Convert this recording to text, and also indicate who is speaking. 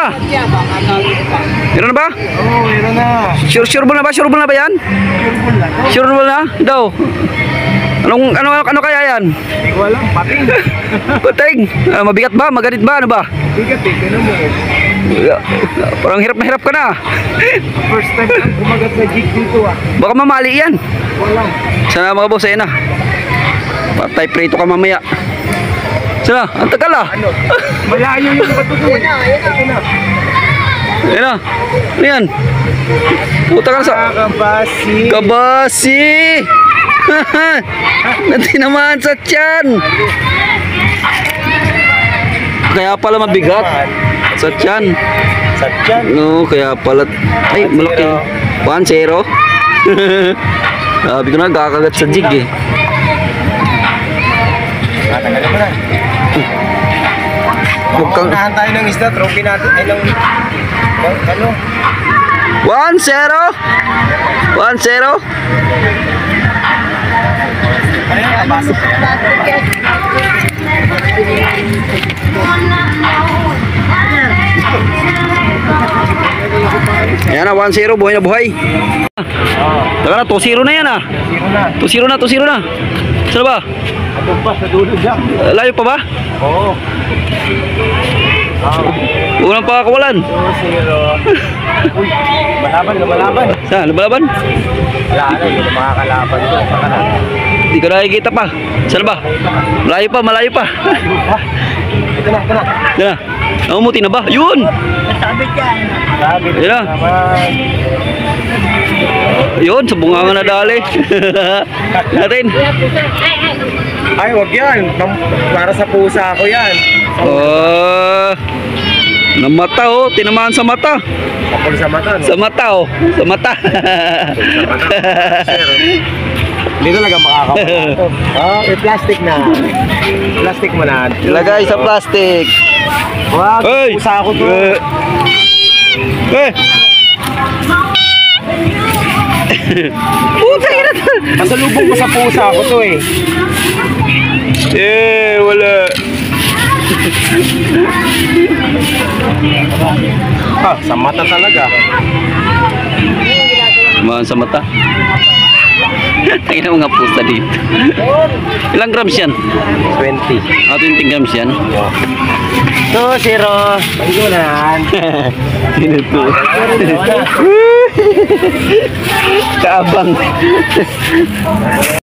Speaker 1: na. Meron na ba?
Speaker 2: Oo, meron na.
Speaker 1: Sure na ba? Sure na ba yan? Sure na daw. Ano kaya yan?
Speaker 2: Hindi ko alam, pating.
Speaker 1: Pating. Mabigat ba? Maganit ba? Ano ba?
Speaker 2: Bigat eh, kaya mo.
Speaker 1: Parang hirap na hirap ka na.
Speaker 2: First time lang kumagat na jig dito ah.
Speaker 1: Baka mamali yan.
Speaker 2: Walang.
Speaker 1: Sana mga boss, ayun na. Patay prito ka mamaya. Sana, ang tagal ah.
Speaker 2: Ano? Malayo yung bato ko. Ito na.
Speaker 1: Ayun na. Ano yan? Puta ka sa...
Speaker 2: Kabasi.
Speaker 1: Kabasi! Natinamaan sa tiyan. Kaya pala mabigat. Sa tiyan.
Speaker 2: Sa tiyan.
Speaker 1: No, kaya pala... Ay, malaki. 1-0. Sabi ko na, kakagat sa jig eh.
Speaker 2: Tatagalin mo na.
Speaker 1: Huwag kang...
Speaker 2: Unahan tayo ng isda, trophy natin. Ay, ng... Ano?
Speaker 1: 1-0. 1-0.
Speaker 2: Ano yung kabasi?
Speaker 1: Ayan na, 1-0. Buhay na buhay. Teka na, 2-0 na yan ah. 2-0 na. Saan ba?
Speaker 2: Ano ba? Sa dulo dyan.
Speaker 1: Layo pa ba?
Speaker 2: Oo.
Speaker 1: Unang pakakawalan.
Speaker 2: 2-0. Uy, lumalaban.
Speaker 1: Saan? Lumalaban?
Speaker 2: Wala na, hindi na makakalaban ko. Saka na.
Speaker 1: Hindi ko nakikita pa. Saan ba? Malayo pa.
Speaker 2: Ito na.
Speaker 1: Yan na. Namumuti na ba? Yun!
Speaker 2: Sabit yan. Sabit
Speaker 1: Yan na.
Speaker 2: naman.
Speaker 1: Yun, sa bunga nga nadali. Natin.
Speaker 2: Ay, wag yan. Para sa pusa ako yan.
Speaker 1: Namata oh. Tinamaan sa mata.
Speaker 2: Kapal sa mata, no?
Speaker 1: Sa mata oh. Sa mata.
Speaker 2: Hindi talaga makakawala ito. May plastic na. Plastic mo na.
Speaker 1: Ilagay sa plastic.
Speaker 2: Wag,
Speaker 1: Hey!
Speaker 2: pusa ako to.
Speaker 1: Puta ina to.
Speaker 2: Masalubong ko sa pusa ako to eh.
Speaker 1: Wala.
Speaker 2: Sa mata talaga.
Speaker 1: Tinamaan sa mata. Tangina mga pusa dito. Ilang grams yan?
Speaker 2: 20.
Speaker 1: 20 grams yan.
Speaker 2: 2-0. Pagkulan.
Speaker 1: Sino to? Kaabang.